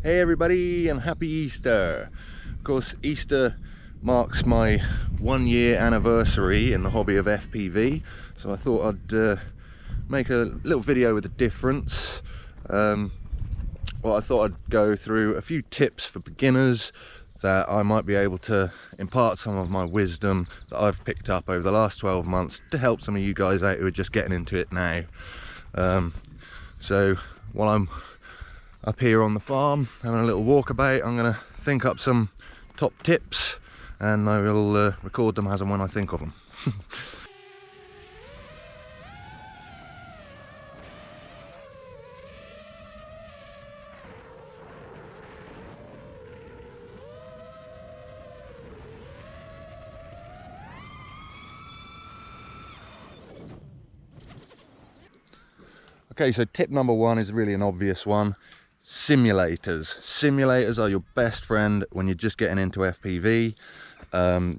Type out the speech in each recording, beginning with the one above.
Hey everybody, and happy Easter. Of course, Easter marks my 1 year anniversary in the hobby of FPV, so I thought I'd make a little video with a difference. Well, I thought I'd go through a few tips for beginners that I might be able to impart some of my wisdom that I've picked up over the last 12 months to help some of you guys out who are just getting into it now. So while I'm up here on the farm having a little walkabout, I'm going to think up some top tips and I will record them as and when I think of them. Okay, so tip number one is really an obvious one. Simulators. Simulators are your best friend when you're just getting into FPV.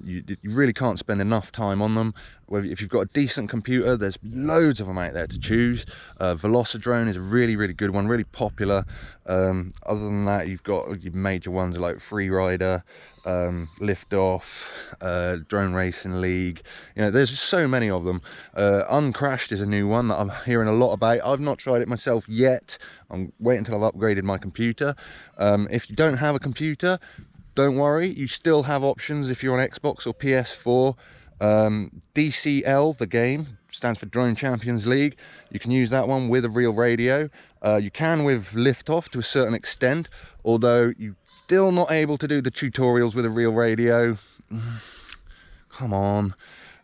You really can't spend enough time on them. If you've got a decent computer, there's loads of them out there to choose. Velocidrone is a really good one, really popular. Other than that, you've got your major ones like Freerider, Liftoff, Drone Racing League. You know, there's so many of them. Uncrashed is a new one that I'm hearing a lot about. I've not tried it myself yet. I'm waiting until I've upgraded my computer. If you don't have a computer, don't worry, you still have options if you're on Xbox or PS4. DCL, the game, stands for Drone Champions League. You can use that one with a real radio. You can with Liftoff to a certain extent, although you're still not able to do the tutorials with a real radio. Come on.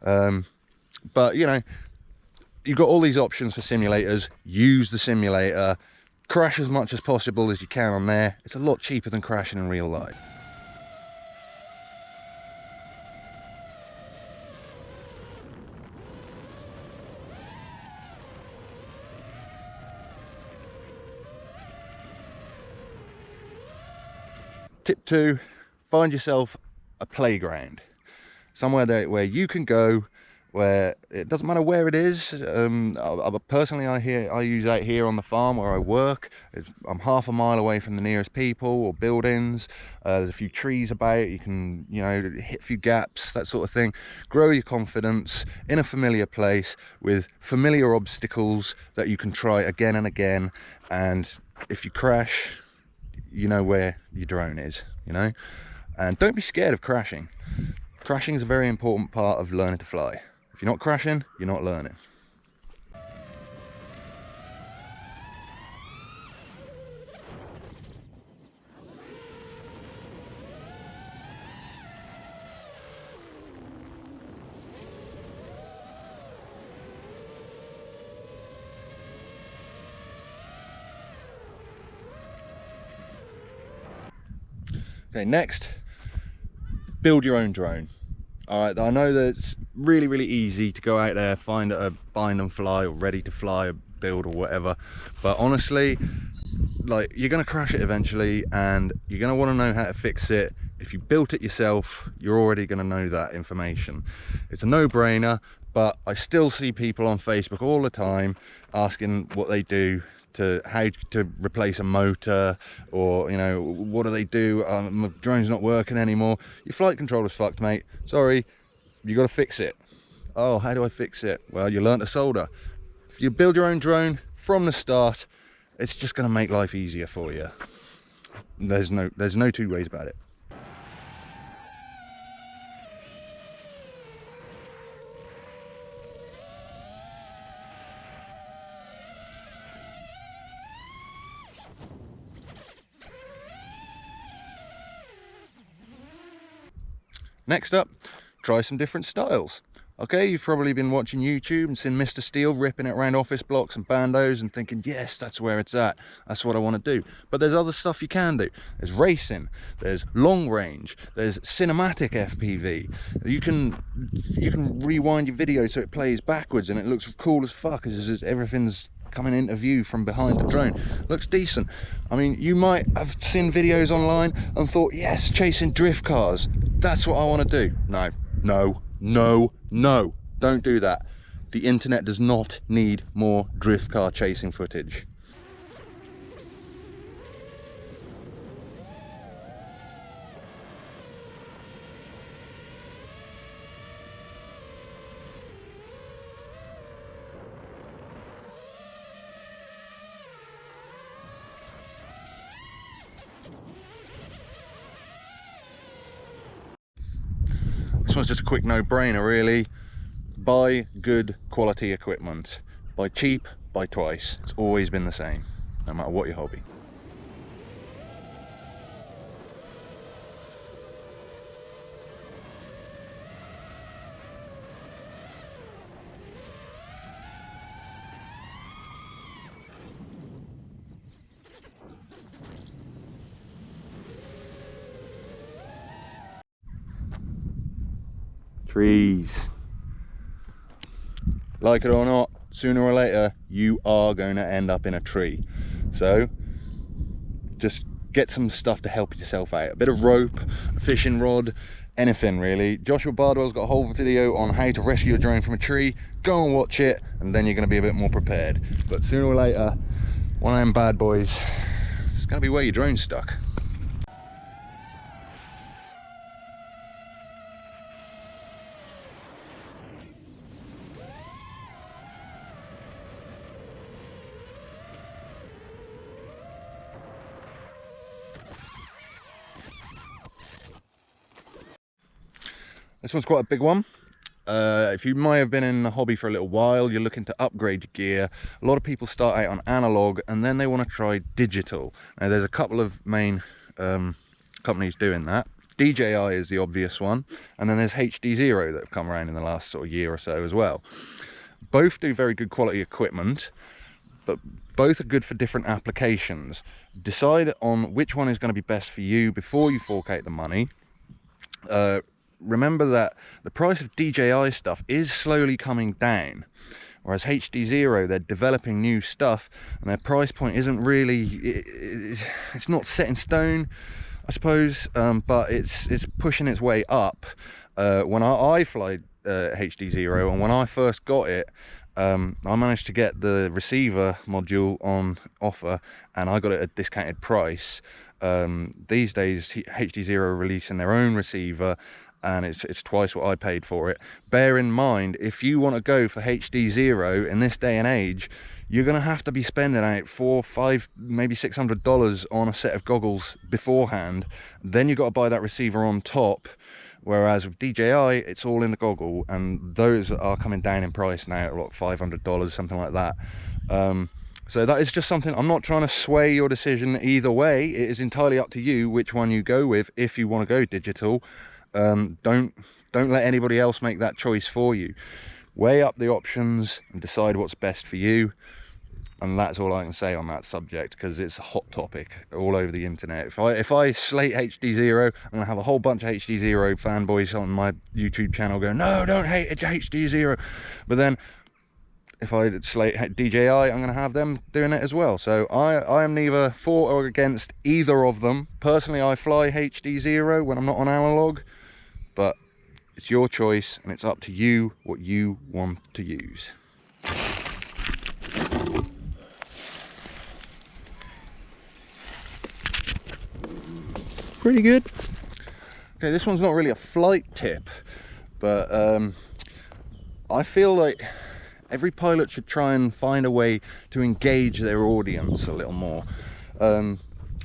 But, you know, you've got all these options for simulators. Use the simulator. Crash as much as possible as you can on there. It's a lot cheaper than crashing in real life. Tip 2, find yourself a playground, somewhere where you can go, where it doesn't matter where it is. Personally, I use out here on the farm where I work. I'm half a mile away from the nearest people or buildings. There's a few trees about. You can, you know, hit a few gaps, that sort of thing. Grow your confidence in a familiar place with familiar obstacles that you can try again and again. And if you crash, you know where your drone is, you know. And don't be scared of crashing. Crashing is a very important part of learning to fly. If you're not crashing, you're not learning. Okay, next, build your own drone. All right, I know that it's really easy to go out there, find a bind and fly or ready to fly, or build or whatever, but honestly, like, you're gonna crash it eventually and you're gonna want to know how to fix it. If you built it yourself, you're already gonna know that information. It's a no-brainer, but I still see people on Facebook all the time asking what they do to how to replace a motor, or, you know, what do they do? My drone's not working anymore. Your flight controller's fucked, mate. Sorry, you got to fix it. Oh, how do I fix it? Well, you learn to solder. If you build your own drone from the start, it's just going to make life easier for you. There's no two ways about it. Next up, try some different styles. Okay, you've probably been watching YouTube and seen Mr. Steel ripping it around office blocks and bandos and thinking, yes, that's where it's at. That's what I want to do. But there's other stuff you can do. There's racing, there's long range, there's cinematic FPV. You can rewind your video so it plays backwards and it looks cool as fuck as everything's coming into view from behind the drone. Looks decent. I mean, you might have seen videos online and thought, yes, chasing drift cars, that's what I want to do. No, don't do that. The internet does not need more drift car chasing footage. This one's just a quick no-brainer really. Buy good quality equipment. Buy cheap, buy twice. It's always been the same, no matter what your hobby. Trees. Like it or not, sooner or later you are going to end up in a tree. So just get some stuff to help yourself out. A bit of rope, a fishing rod, anything really. Joshua Bardwell's got a whole video on how to rescue your drone from a tree. Go and watch it, and then you're going to be a bit more prepared. But sooner or later, one of them bad boys, it's going to be where your drone's stuck. This one's quite a big one. If you might have been in the hobby for a little while, you're looking to upgrade your gear. A lot of people start out on analog and then they want to try digital. Now there's a couple of main companies doing that. DJI is the obvious one, and then there's HDZero that have come around in the last sort of year or so as well. Both do very good quality equipment, but both are good for different applications. Decide on which one is going to be best for you before you fork out the money. Remember that the price of DJI stuff is slowly coming down, whereas HDZero, they're developing new stuff and their price point isn't really, it's not set in stone, I suppose, but it's pushing its way up. When I fly HDZero, and when I first got it, I managed to get the receiver module on offer and I got it at a discounted price. These days HDZero are releasing their own receiver and it's twice what I paid for it. Bear in mind, if you want to go for HDZero in this day and age, you're going to have to be spending out $400, $500, maybe $600 on a set of goggles beforehand. Then you've got to buy that receiver on top. Whereas with DJI, it's all in the goggle, and those are coming down in price now at like $500, something like that. So that is just something, I'm not trying to sway your decision either way. It is entirely up to you which one you go with if you want to go digital. Don't let anybody else make that choice for you. Weigh up the options and decide what's best for you. And that's all I can say on that subject, because it's a hot topic all over the internet. If I slate HDZero, I'm gonna have a whole bunch of HDZero fanboys on my YouTube channel going, no, don't hate HDZero. But then if I slate DJI, I'm gonna have them doing it as well. So I am neither for or against either of them. Personally, I fly HDZero when I'm not on analog, but it's your choice and it's up to you what you want to use. Pretty good. Okay, this one's not really a flight tip, but I feel like every pilot should try and find a way to engage their audience a little more.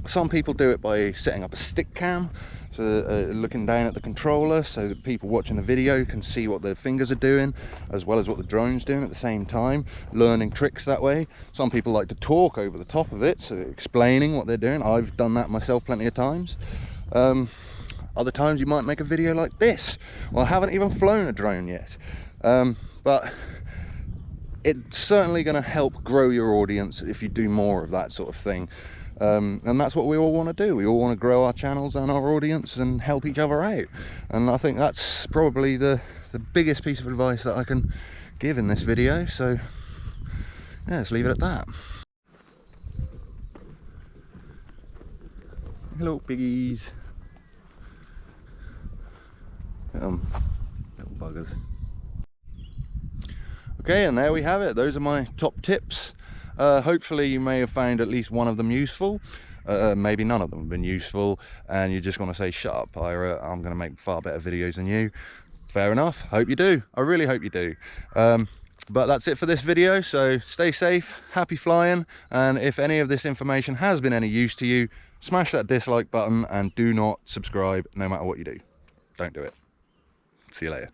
Some people do it by setting up a stick cam, so looking down at the controller so that people watching the video can see what their fingers are doing as well as what the drone's doing at the same time, learning tricks that way. Some people like to talk over the top of it, so explaining what they're doing. I've done that myself plenty of times. Other times you might make a video like this. Well, I haven't even flown a drone yet, but it's certainly going to help grow your audience if you do more of that sort of thing. And that's what we all want to do. We all want to grow our channels and our audience and help each other out. And I think that's probably the biggest piece of advice that I can give in this video. So yeah, let's leave it at that. Hello piggies. Little buggers. Okay, and there we have it. Those are my top tips. Hopefully you may have found at least one of them useful. Maybe none of them have been useful and you're just going to say, shut up, Ira, I'm going to make far better videos than you. Fair enough. Hope you do. I really hope you do. But that's it for this video. So stay safe, happy flying, and if any of this information has been any use to you, smash that dislike button and do not subscribe no matter what you do. Don't do it. See you later.